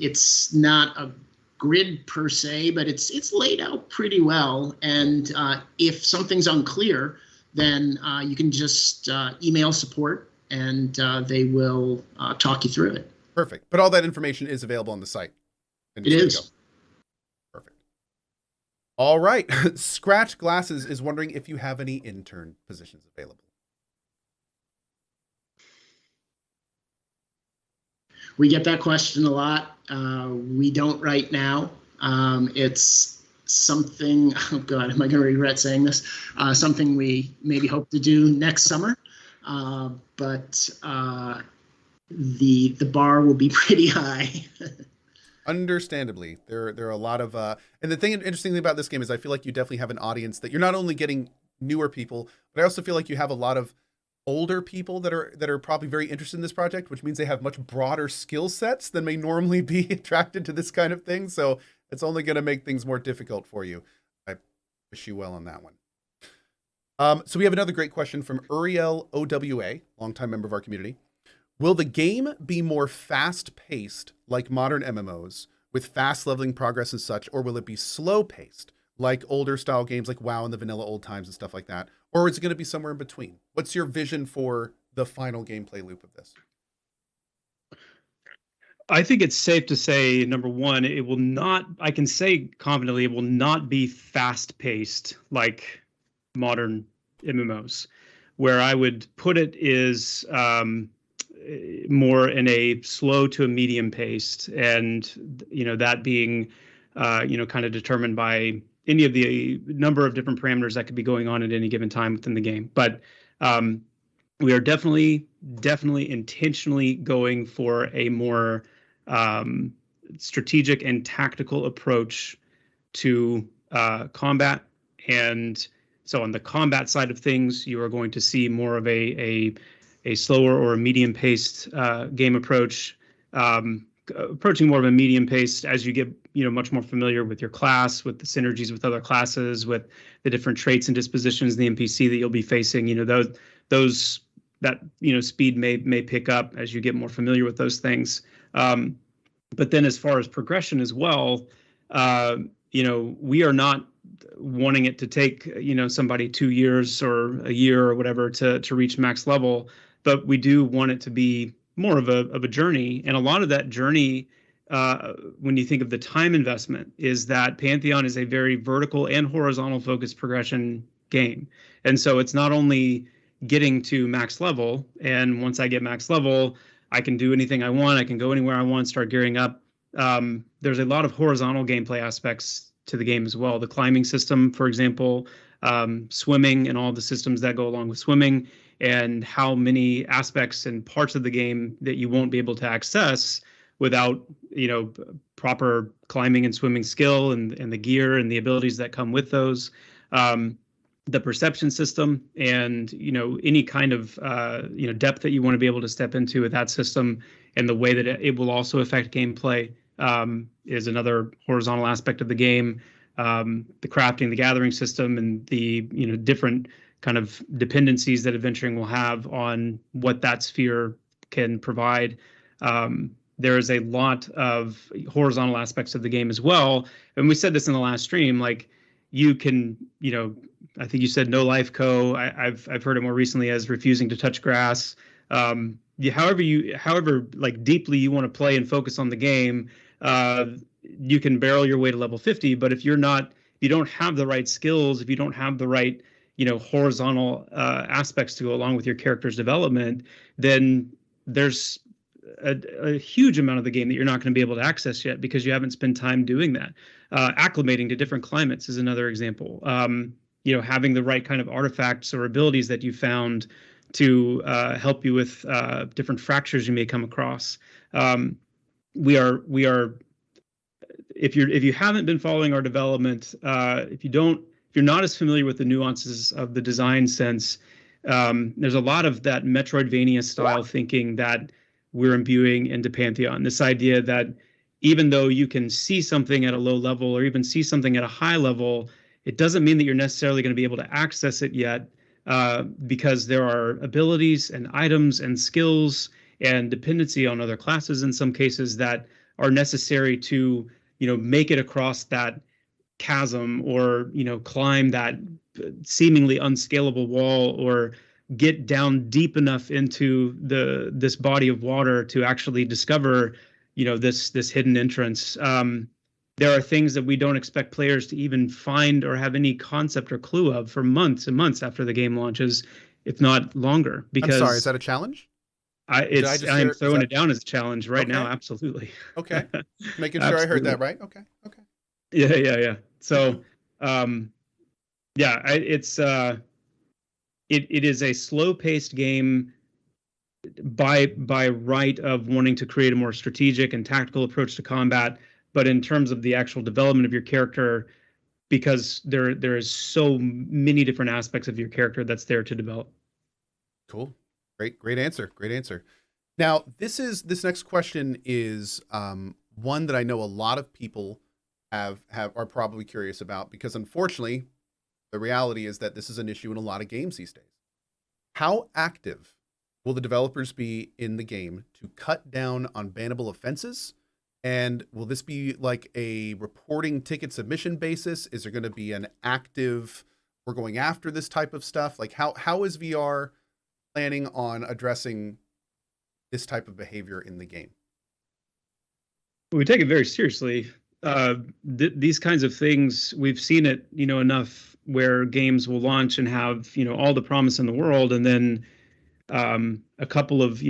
It's not a grid per se, but it's laid out pretty well, and if something's unclear, then you can just email support, and they will talk you through it. Perfect. But all that information is available on the site. It is. Perfect. All right. Scratch Glasses is wondering if you have any intern positions available. We get that question a lot. We don't right now. It's something, oh God, am I going to regret saying this? Something we maybe hope to do next summer. But the bar will be pretty high. Understandably, there are a lot of and the interesting thing about this game is I feel like you definitely have an audience that you're not only getting newer people, but I also feel like you have a lot of older people that are probably very interested in this project, which means they have much broader skill sets than may normally be attracted to this kind of thing. So it's only going to make things more difficult for you. I wish you well on that one. So we have another great question from Uriel OWA, longtime member of our community. Will the game be more fast-paced like modern MMOs with fast leveling progress and such, or will it be slow-paced like older style games like WoW and the vanilla old times and stuff like that? Or is it going to be somewhere in between? What's your vision for the final gameplay loop of this? I think it's safe to say, number one, it will not, I can say confidently, it will not be fast-paced like modern MMOs. Where I would put it is more in a slow to a medium paced, and that being kind of determined by any of the number of different parameters that could be going on at any given time within the game. But we are definitely intentionally going for a more strategic and tactical approach to combat. And so on the combat side of things, you are going to see more of a slower or a medium-paced game approach, approaching more of a medium-paced as you get much more familiar with your class, with the synergies with other classes, with the different traits and dispositions in the NPC that you'll be facing. Those that speed may pick up as you get more familiar with those things. But then as far as progression as well, we are not wanting it to take somebody 2 years or a year or whatever to reach max level, but we do want it to be more of a journey. And a lot of that journey, when you think of the time investment, is that Pantheon is a very vertical and horizontal focused progression game. And so it's not only getting to max level, and once I get max level, I can do anything I want, I can go anywhere I want, start gearing up. There's a lot of horizontal gameplay aspects to the game as well. The climbing system, for example, swimming and all the systems that go along with swimming, and how many aspects and parts of the game that you won't be able to access without proper climbing and swimming skill and the gear and the abilities that come with those. The perception system and any kind of depth that you want to be able to step into with that system, and the way that it will also affect gameplay is another horizontal aspect of the game. The crafting, the gathering system, and the different kind of dependencies that adventuring will have on what that sphere can provide. There is a lot of horizontal aspects of the game as well. And we said this in the last stream, like you can, I think you said no life I've heard it more recently as refusing to touch grass. However like deeply you want to play and focus on the game, you can barrel your way to level 50. But if you don't have the right skills, if you don't have the right, horizontal aspects to go along with your character's development, then there's a huge amount of the game that you're not going to be able to access yet because you haven't spent time doing that. Acclimating to different climates is another example. Having the right kind of artifacts or abilities that you found to help you with different fractures you may come across. We are. If you haven't been following our development, if you're not as familiar with the nuances of the design sense, there's a lot of that Metroidvania style thinking that we're imbuing into Pantheon. This idea that even though you can see something at a low level or even see something at a high level, it doesn't mean that you're necessarily going to be able to access it yet, because there are abilities and items and skills and dependency on other classes in some cases that are necessary to, make it across that chasm or, climb that seemingly unscalable wall or get down deep enough into this body of water to actually discover, this hidden entrance. There are things that we don't expect players to even find or have any concept or clue of for months and months after the game launches, if not longer. Because I'm sorry, is that a challenge? I am throwing it down as a challenge right now. Absolutely. Okay. Making sure I heard that right. Okay. Yeah. So, it is a slow-paced game by right of wanting to create a more strategic and tactical approach to combat. But in terms of the actual development of your character, because there is so many different aspects of your character that's there to develop. Cool. Great answer. Now, this next question is one that I know a lot of people are probably curious about, because unfortunately, the reality is that this is an issue in a lot of games these days. How active will the developers be in the game to cut down on bannable offenses? And will this be like a reporting ticket submission basis? Is there going to be an active, we're going after this type of stuff? Like how is VR planning on addressing this type of behavior in the game? We take it very seriously. These kinds of things, we've seen it, enough where games will launch and have, all the promise in the world, and then a couple of,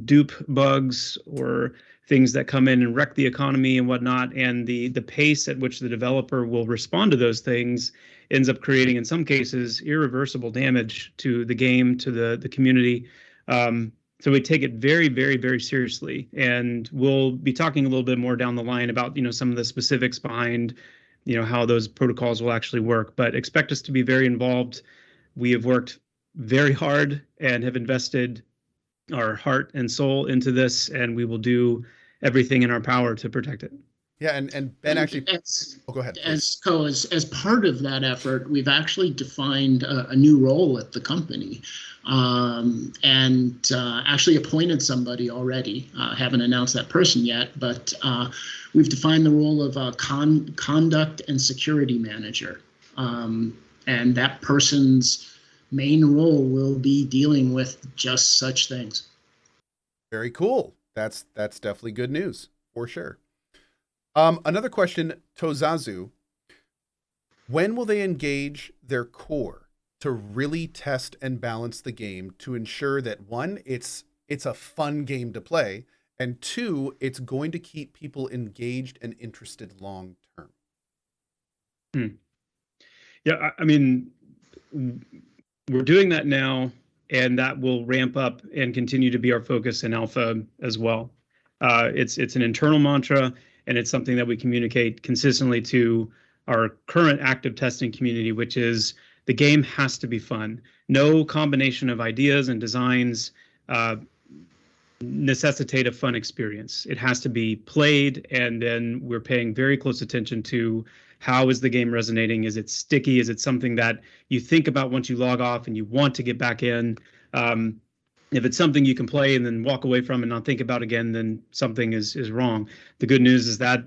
dupe bugs or things that come in and wreck the economy and whatnot, and the pace at which the developer will respond to those things ends up creating, in some cases, irreversible damage to the game, to the community. So we take it very, very, very seriously, and we'll be talking a little bit more down the line about, some of the specifics behind, how those protocols will actually work. But expect us to be very involved. We have worked very hard and have invested our heart and soul into this, and we will do everything in our power to protect it. Yeah, and Ben actually. Go ahead. As part of that effort, we've actually defined a new role at the company, and actually appointed somebody already. Haven't announced that person yet, but we've defined the role of conduct and security manager, and that person's main role will be dealing with just such things. Very cool. That's definitely good news for sure. Another question, Tozazu. When will they engage their core to really test and balance the game to ensure that, one, it's a fun game to play, and two, it's going to keep people engaged and interested long term? Yeah, I mean, we're doing that now, and that will ramp up and continue to be our focus in alpha as well. It's an internal mantra, and it's something that we communicate consistently to our current active testing community, which is the game has to be fun. No combination of ideas and designs necessitate a fun experience. It has to be played, and then we're paying very close attention to How is the game resonating? Is it sticky? Is it something that you think about once you log off and you want to get back in? If it's something you can play and then walk away from and not think about again, then something is wrong. The good news is that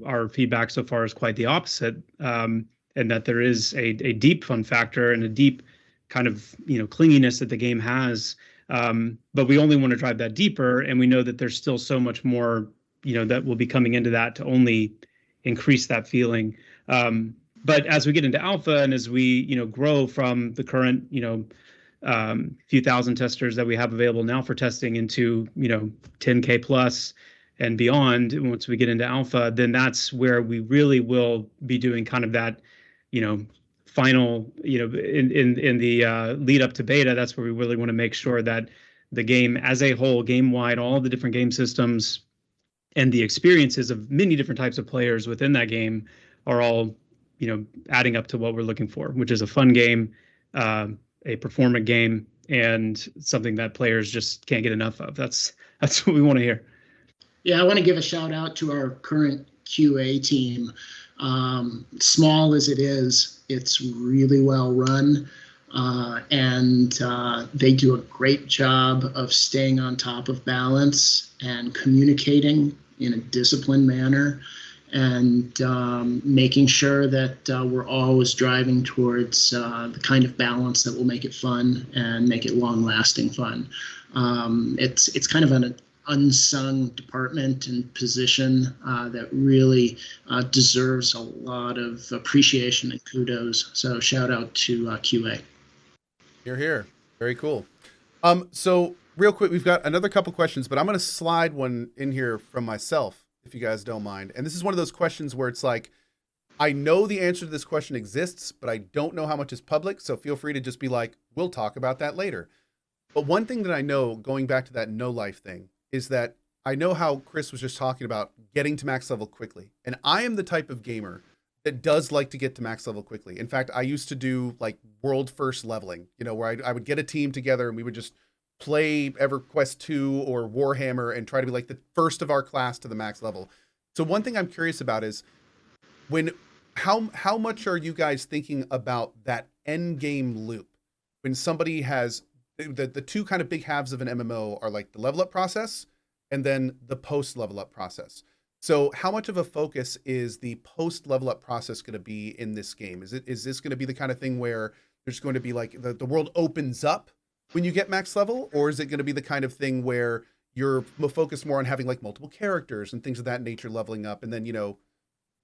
our feedback so far is quite the opposite, and that there is a deep fun factor and a deep kind of clinginess that the game has. But we only want to drive that deeper, and we know that there's still so much more that will be coming into that to only increase that feeling. But as we get into alpha and as we grow from the current few thousand testers that we have available now for testing into 10K plus and beyond, once we get into alpha, then that's where we really will be doing kind of that final in the lead up to beta. That's where we really want to make sure that the game as a whole, game wide, all the different game systems and the experiences of many different types of players within that game are all adding up to what we're looking for, which is a fun game, a performant game, and something that players just can't get enough of. That's what we want to hear. Yeah, I want to give a shout out to our current QA team. Small as it is, it's really well run, and they do a great job of staying on top of balance and communicating in a disciplined manner, and making sure that we're always driving towards the kind of balance that will make it fun and make it long-lasting fun. It's kind of an unsung department and position that really deserves a lot of appreciation and kudos. So shout out to QA. You're here. Very cool. So real quick, we've got another couple questions, but I'm going to slide one in here from myself, if you guys don't mind. And this is one of those questions where it's like, I know the answer to this question exists, but I don't know how much is public. So feel free to just be like, we'll talk about that later. But one thing that I know, going back to that no life thing, is that I know how Chris was just talking about getting to max level quickly. And I am the type of gamer that does like to get to max level quickly. In fact, I used to do like world first leveling, where I would get a team together and we would just play EverQuest 2 or Warhammer and try to be like the first of our class to the max level. So one thing I'm curious about is how much are you guys thinking about that end game loop when somebody has the two kind of big halves of an MMO are like the level up process and then the post level up process. So how much of a focus is the post level up process going to be in this game? Is this going to be the kind of thing where there's going to be like the world opens up when you get max level, or is it going to be the kind of thing where you're focused more on having like multiple characters and things of that nature leveling up? And then,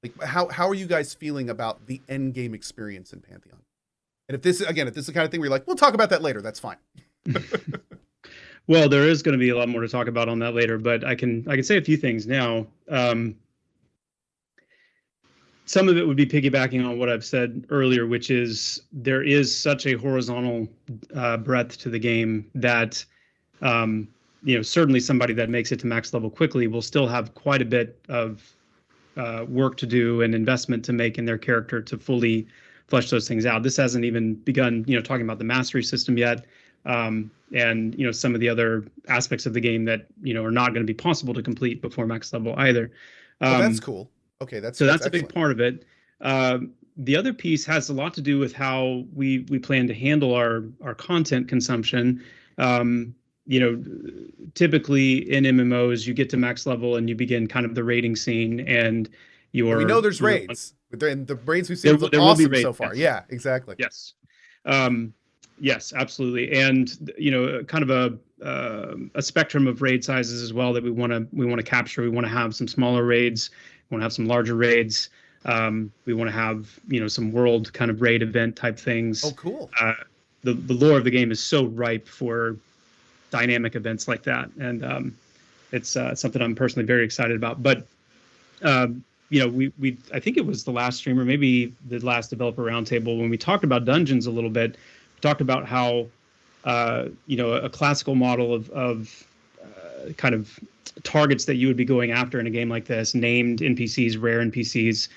like how are you guys feeling about the end game experience in Pantheon? And if this is the kind of thing where you're like, we'll talk about that later, that's fine. Well, there is going to be a lot more to talk about on that later, but I can say a few things now. Some of it would be piggybacking on what I've said earlier, which is there is such a horizontal breadth to the game that certainly somebody that makes it to max level quickly will still have quite a bit of work to do and investment to make in their character to fully flesh those things out. This hasn't even begun, talking about the mastery system yet. And some of the other aspects of the game that are not going to be possible to complete before max level either. That's cool. Okay, that's a big part of it. The other piece has a lot to do with how we plan to handle our content consumption. Typically in MMOs, you get to max level and you begin kind of the raiding scene, and we know there's raids. The raids we've seen look awesome so far. Yes. Yeah, exactly. Yes. Yes, absolutely. And, kind of a spectrum of raid sizes as well that we want to capture. We want to have some smaller raids. We want to have some larger raids. We want to have, some world kind of raid event type things. Oh, cool. The lore of the game is so ripe for dynamic events like that. And it's something I'm personally very excited about. But, I think it was the last stream or maybe the last developer roundtable when we talked about dungeons a little bit. Talked about how, a classical model of kind of targets that you would be going after in a game like this, named NPCs, rare NPCs.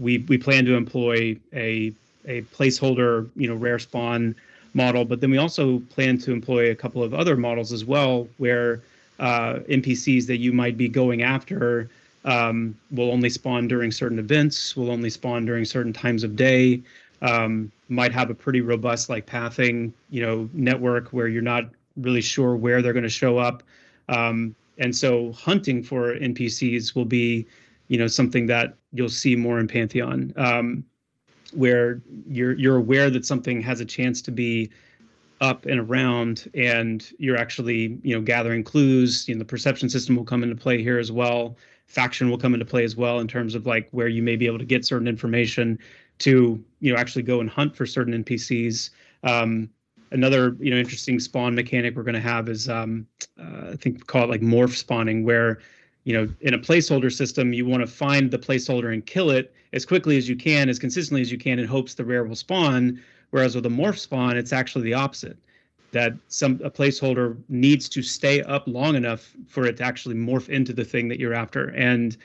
We plan to employ a placeholder, rare spawn model, but then we also plan to employ a couple of other models as well, where NPCs that you might be going after will only spawn during certain events, will only spawn during certain times of day, might have a pretty robust like pathing, network where you're not really sure where they're going to show up. And so hunting for NPCs will be, something that you'll see more in Pantheon, where you're aware that something has a chance to be up and around, and you're actually, gathering clues. The perception system will come into play here as well. Faction will come into play as well in terms of like where you may be able to get certain information to, actually go and hunt for certain NPCs. Another, interesting spawn mechanic we're going to have is, I think we call it like morph spawning, where, in a placeholder system, you want to find the placeholder and kill it as quickly as you can, as consistently as you can, in hopes the rare will spawn. Whereas with a morph spawn, it's actually the opposite. That a placeholder needs to stay up long enough for it to actually morph into the thing that you're after. And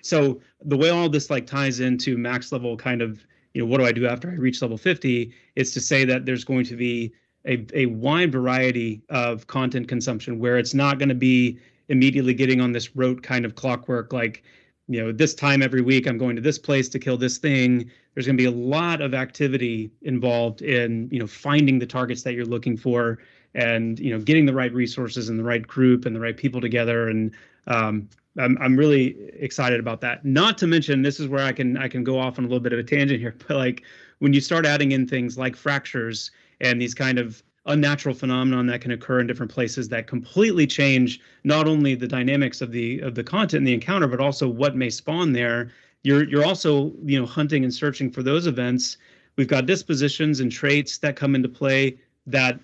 so the way all this like ties into max level kind of, what do I do after I reach level 50, is to say that there's going to be a wide variety of content consumption where it's not going to be immediately getting on this rote kind of clockwork, like, this time every week I'm going to this place to kill this thing. There's going to be a lot of activity involved in, finding the targets that you're looking for, and, getting the right resources and the right group and the right people together. And I'm really excited about that. Not to mention, this is where I can go off on a little bit of a tangent here, but like when you start adding in things like fractures and these kind of unnatural phenomenon that can occur in different places that completely change not only the dynamics of the content and the encounter, but also what may spawn there. You're also, hunting and searching for those events. We've got dispositions and traits that come into play that,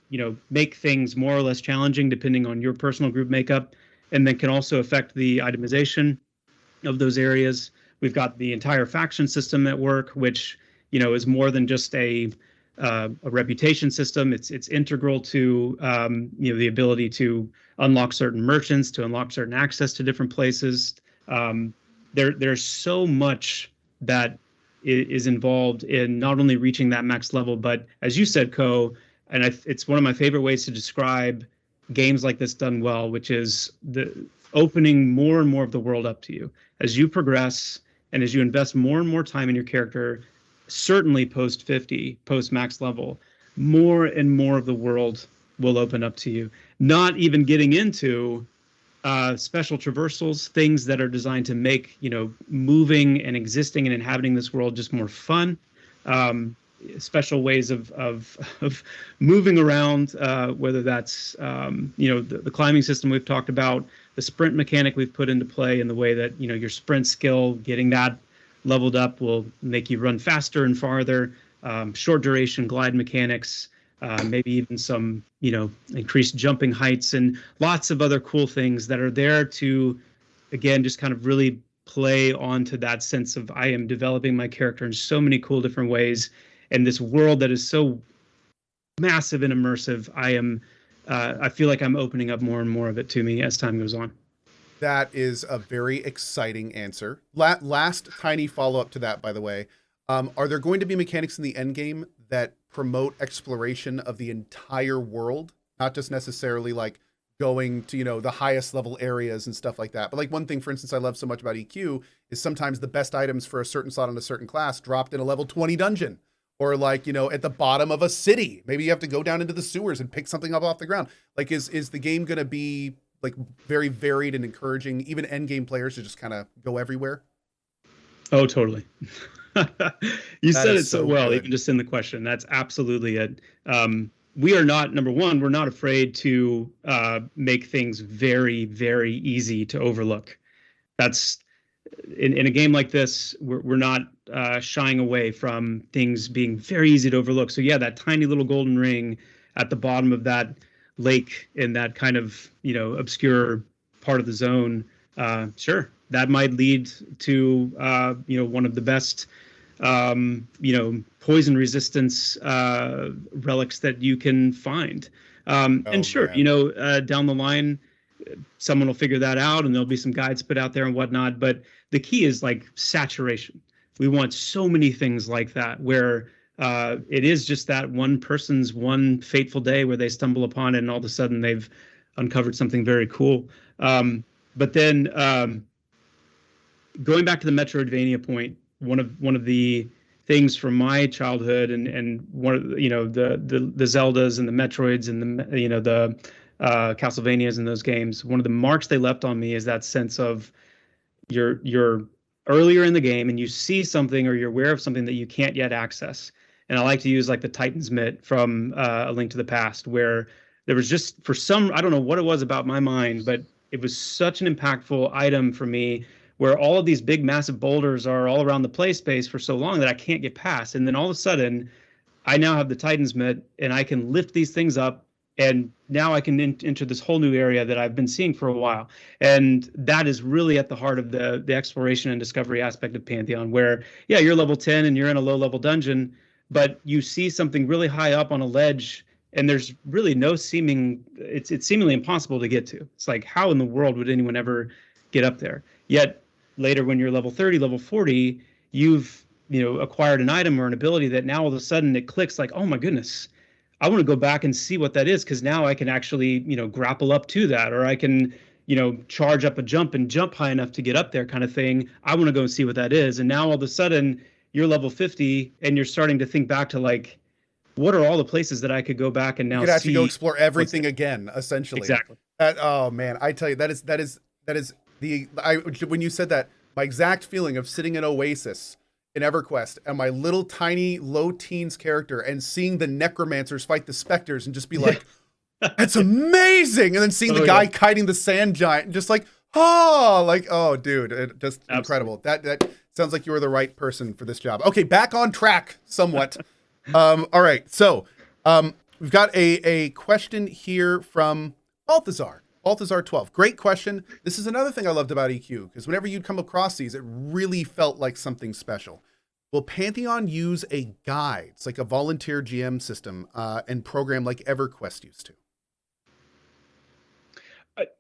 make things more or less challenging depending on your personal group makeup, and then can also affect the itemization of those areas. We've got the entire faction system at work, which, is more than just a reputation system. It's integral to, the ability to unlock certain merchants, to unlock certain access to different places. There's so much that is involved in not only reaching that max level, but as you said, Co, and it's one of my favorite ways to describe games like this done well, which is the opening more and more of the world up to you as you progress and as you invest more and more time in your character. Certainly post 50, post max level, more and more of the world will open up to you. Not even getting into special traversals, things that are designed to make, moving and existing and inhabiting this world just more fun. Special ways of moving around, whether that's, the climbing system we've talked about, the sprint mechanic we've put into play in the way that, your sprint skill, getting that leveled up will make you run faster and farther. Short duration glide mechanics, maybe even some, increased jumping heights, and lots of other cool things that are there to, again, just kind of really play onto that sense of I am developing my character in so many cool different ways. And this world that is so massive and immersive, I feel like I'm opening up more and more of it to me as time goes on. That is a very exciting answer. Last tiny follow-up to that, by the way. Are there going to be mechanics in the end game that promote exploration of the entire world? Not just necessarily like going to, the highest level areas and stuff like that. But like one thing, for instance, I love so much about EQ is sometimes the best items for a certain slot on a certain class dropped in a level 20 dungeon. Or like, at the bottom of a city. Maybe you have to go down into the sewers and pick something up off the ground. Like, is the game going to be like very varied and encouraging even end game players to just kind of go everywhere? Oh, totally. You said it so well, good. even just in the question. That's absolutely it. We are not, number one, we're not afraid to make things very, very easy to overlook. That's in a game like this, we're not shying away from things being very easy to overlook. So yeah, that tiny little golden ring at the bottom of that lake in that kind of, obscure part of the zone, sure, that might lead to, one of the best, poison resistance relics that you can find. And sure, down the line, someone will figure that out and there'll be some guides put out there and whatnot. But the key is like saturation. We want so many things like that where it is just that one person's one fateful day where they stumble upon it and all of a sudden they've uncovered something very cool. But then going back to the Metroidvania point, one of the things from my childhood and one of the Zeldas and the Metroids and the Castlevanias and those games, one of the marks they left on me is that sense of you're earlier in the game and you see something or you're aware of something that you can't yet access. And I like to use like the Titan's Mitt from A Link to the Past, where there was just, for some, I don't know what it was about my mind, but it was such an impactful item for me, where all of these big massive boulders are all around the play space for so long that I can't get past. And then all of a sudden I now have the Titan's Mitt and I can lift these things up, and now I can enter this whole new area that I've been seeing for a while. And that is really at the heart of the exploration and discovery aspect of Pantheon, where, yeah, you're level 10 and you're in a low level dungeon, but you see something really high up on a ledge and there's really no it's seemingly impossible to get to. It's like, how in the world would anyone ever get up there? Yet later, when you're level 30, level 40, you've acquired an item or an ability that now all of a sudden it clicks like, oh my goodness, I want to go back and see what that is, because now I can actually, grapple up to that, or I can, charge up a jump and jump high enough to get up there kind of thing. I want to go and see what that is. And now all of a sudden you're level 50 and you're starting to think back to like, what are all the places that I could go back and now you could actually go explore everything again, essentially. Exactly. Oh man, I tell you, that is when you said that, my exact feeling of sitting in Oasis in EverQuest and my little tiny low teens character and seeing the necromancers fight the specters and just be like, that's amazing. And then seeing the guy kiting the sand giant, just like, oh dude, just absolutely incredible. That sounds like you were the right person for this job. Okay, back on track somewhat. All right, so we've got a question here from Balthazar 12. Great question. This is another thing I loved about EQ, because whenever you'd come across these, it really felt like something special. Will Pantheon use a guide? It's like a volunteer GM system and program like EverQuest used to.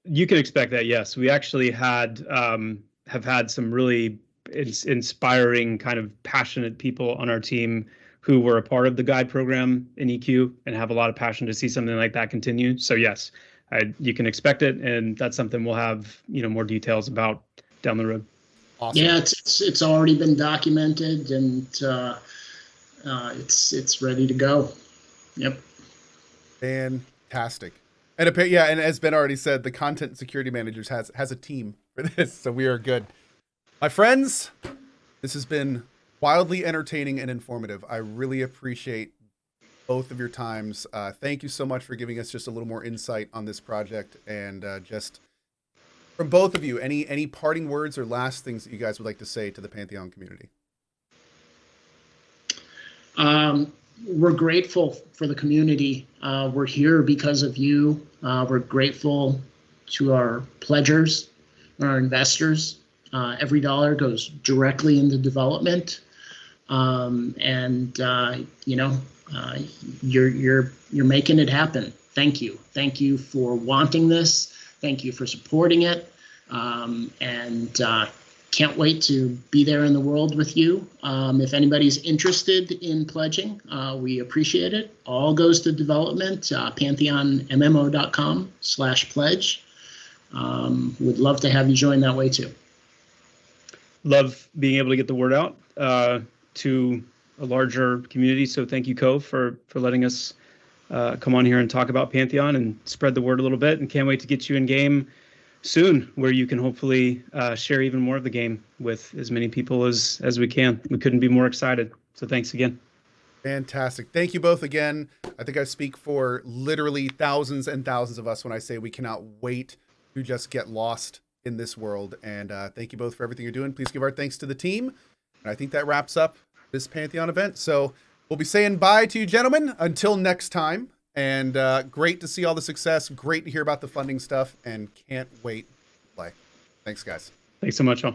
You can expect that, yes. We actually have had some really inspiring, kind of passionate people on our team who were a part of the guide program in EQ and have a lot of passion to see something like that continue. So yes, you can expect it, and that's something we'll have more details about down the road. Awesome. Yeah, it's already been documented, and it's ready to go. Yep. Fantastic. And and as Ben already said, the content security managers has a team for this, so we are good. My friends, this has been wildly entertaining and informative. I really appreciate both of your times. Thank you so much for giving us just a little more insight on this project, and just from both of you, any parting words or last things that you guys would like to say to the Pantheon community? We're grateful for the community. We're here because of you. We're grateful to our pledgers, our investors. Every dollar goes directly into development. You're making it happen. Thank you. Thank you for wanting this. Thank you for supporting it. Can't wait to be there in the world with you. If anybody's interested in pledging, we appreciate it. All goes to development, pantheonmmo.com/pledge. Would love to have you join that way too. Love being able to get the word out to a larger community. So thank you, Cohh, for letting us come on here and talk about Pantheon and spread the word a little bit. And can't wait to get you in game soon, where you can hopefully share even more of the game with as many people as we can. We couldn't be more excited. So thanks again. Fantastic. Thank you both again. I think I speak for literally thousands and thousands of us when I say we cannot wait to just get lost in this world. And thank you both for everything you're doing. Please give our thanks to the team. And I think that wraps up this Pantheon event. So we'll be saying bye to you, gentlemen, until next time. And great to see all the success. Great to hear about the funding stuff, and can't wait to play. Thanks, guys. Thanks so much, all.